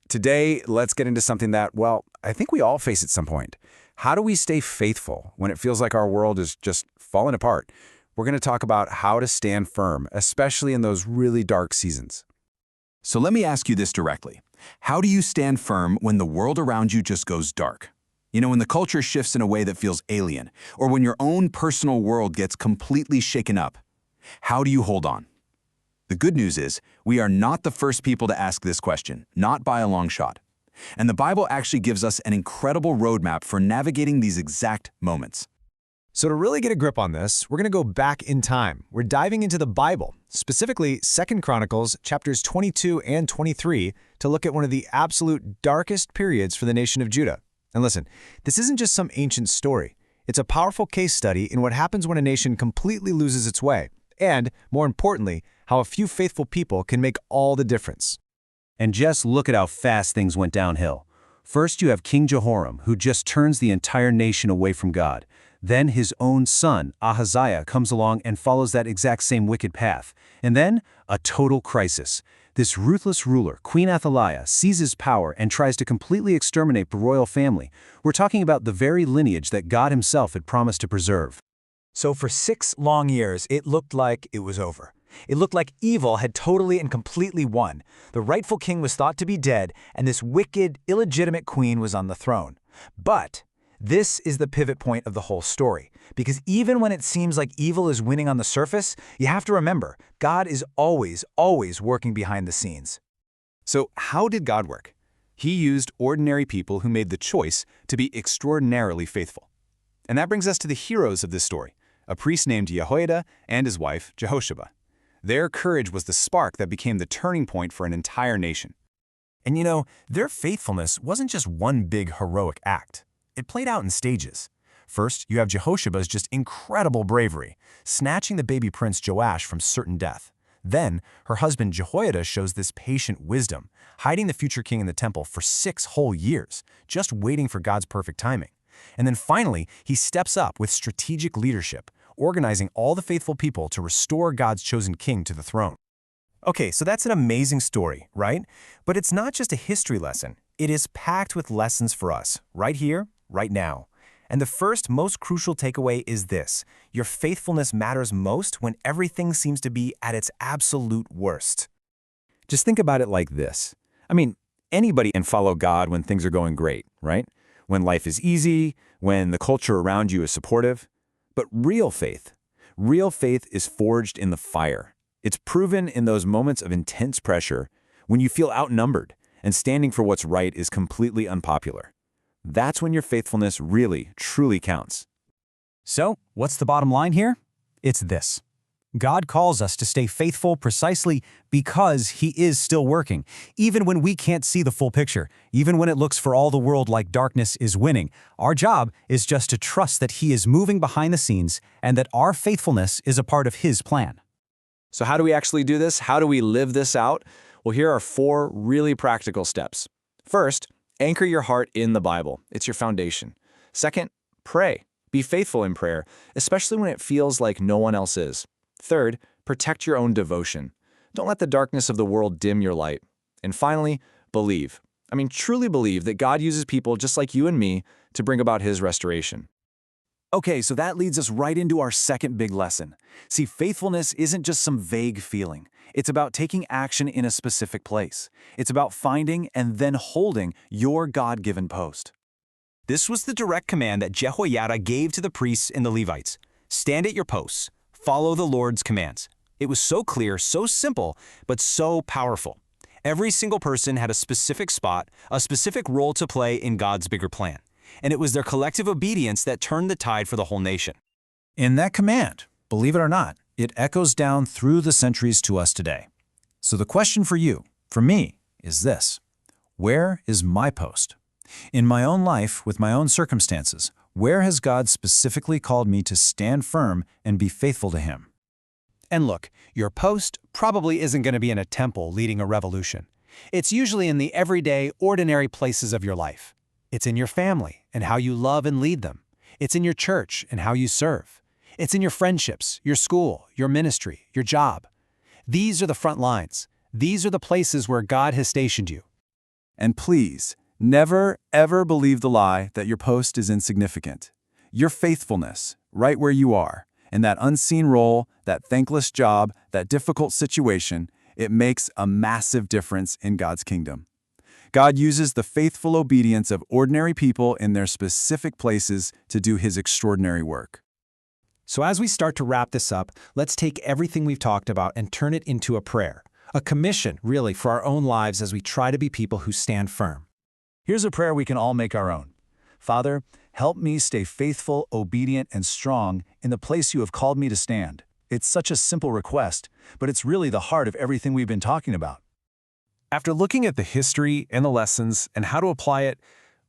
Today, let's get into something that, well, I think we all face at some point. How do we stay faithful when it feels like our world is just falling apart? We're going to talk about how to stand firm, especially in those really dark seasons. So let me ask you this directly. How do you stand firm when the world around you just goes dark? You know, when the culture shifts in a way that feels alien, or when your own personal world gets completely shaken up. How do you hold on? The good news is, we are not the first people to ask this question, not by a long shot. And the Bible actually gives us an incredible roadmap for navigating these exact moments. So to really get a grip on this, we're going to go back in time. We're diving into the Bible, specifically 2 Chronicles chapters 22 and 23, to look at one of the absolute darkest periods for the nation of Judah. And listen, this isn't just some ancient story. It's a powerful case study in what happens when a nation completely loses its way, and, more importantly, how a few faithful people can make all the difference. And just look at how fast things went downhill. First, you have King Jehoram, who just turns the entire nation away from God. Then his own son, Ahaziah, comes along and follows that exact same wicked path. And then, a total crisis. This ruthless ruler, Queen Athaliah, seizes power and tries to completely exterminate the royal family. We're talking about the very lineage that God himself had promised to preserve. So for 6 long years, it looked like it was over. It looked like evil had totally and completely won. The rightful king was thought to be dead, and this wicked, illegitimate queen was on the throne. But this is the pivot point of the whole story, because even when it seems like evil is winning on the surface, you have to remember, God is always, always working behind the scenes. So how did God work? He used ordinary people who made the choice to be extraordinarily faithful. And that brings us to the heroes of this story, a priest named Jehoiada and his wife, Jehosheba. Their courage was the spark that became the turning point for an entire nation. And you know, their faithfulness wasn't just one big heroic act. It played out in stages. First, you have Jehosheba's just incredible bravery, snatching the baby prince Joash from certain death. Then, her husband Jehoiada shows this patient wisdom, hiding the future king in the temple for 6 whole years, just waiting for God's perfect timing. And then finally, he steps up with strategic leadership, organizing all the faithful people to restore God's chosen king to the throne. Okay, so that's an amazing story, right? But it's not just a history lesson. It is packed with lessons for us, right here, right now. And the first, most crucial takeaway is this: your faithfulness matters most when everything seems to be at its absolute worst. Just think about it like this. I mean, anybody can follow God when things are going great, right? When life is easy, when the culture around you is supportive. But real faith is forged in the fire. It's proven in those moments of intense pressure when you feel outnumbered and standing for what's right is completely unpopular. That's when your faithfulness really, truly counts. So, what's the bottom line here? It's this. God calls us to stay faithful precisely because He is still working, even when we can't see the full picture, even when it looks for all the world like darkness is winning. Our job is just to trust that He is moving behind the scenes and that our faithfulness is a part of His plan. So how do we actually do this? How do we live this out? Well, here are 4 really practical steps. First, anchor your heart in the Bible. It's your foundation. Second, pray. Be faithful in prayer, especially when it feels like no one else is. Third, protect your own devotion. Don't let the darkness of the world dim your light. And finally, believe. Truly believe that God uses people just like you and me to bring about His restoration. Okay, so that leads us right into our second big lesson. See, faithfulness isn't just some vague feeling. It's about taking action in a specific place. It's about finding and then holding your God-given post. This was the direct command that Jehoiada gave to the priests and the Levites. Stand at your posts. Follow the Lord's commands. It was so clear, so simple, but so powerful. Every single person had a specific spot, a specific role to play in God's bigger plan. And it was their collective obedience that turned the tide for the whole nation. In that command, believe it or not, it echoes down through the centuries to us today. So the question for you, for me, is this: where is my post? In my own life, with my own circumstances, where has God specifically called me to stand firm and be faithful to Him? And look, your post probably isn't going to be in a temple leading a revolution. It's usually in the everyday, ordinary places of your life. It's in your family and how you love and lead them. It's in your church and how you serve. It's in your friendships, your school, your ministry, your job. These are the front lines. These are the places where God has stationed you. And please, never, ever believe the lie that your post is insignificant. Your faithfulness, right where you are, in that unseen role, that thankless job, that difficult situation, it makes a massive difference in God's kingdom. God uses the faithful obedience of ordinary people in their specific places to do His extraordinary work. So as we start to wrap this up, let's take everything we've talked about and turn it into a prayer. A commission, really, for our own lives as we try to be people who stand firm. Here's a prayer we can all make our own. Father, help me stay faithful, obedient, and strong in the place you have called me to stand. It's such a simple request, but it's really the heart of everything we've been talking about. After looking at the history and the lessons and how to apply it,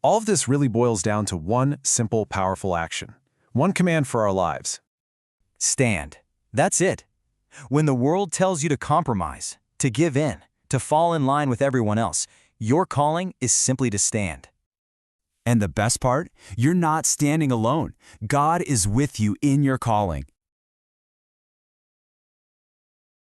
all of this really boils down to one simple, powerful action. One command for our lives. Stand. That's it. When the world tells you to compromise, to give in, to fall in line with everyone else, your calling is simply to stand. And the best part? You're not standing alone. God is with you in your calling.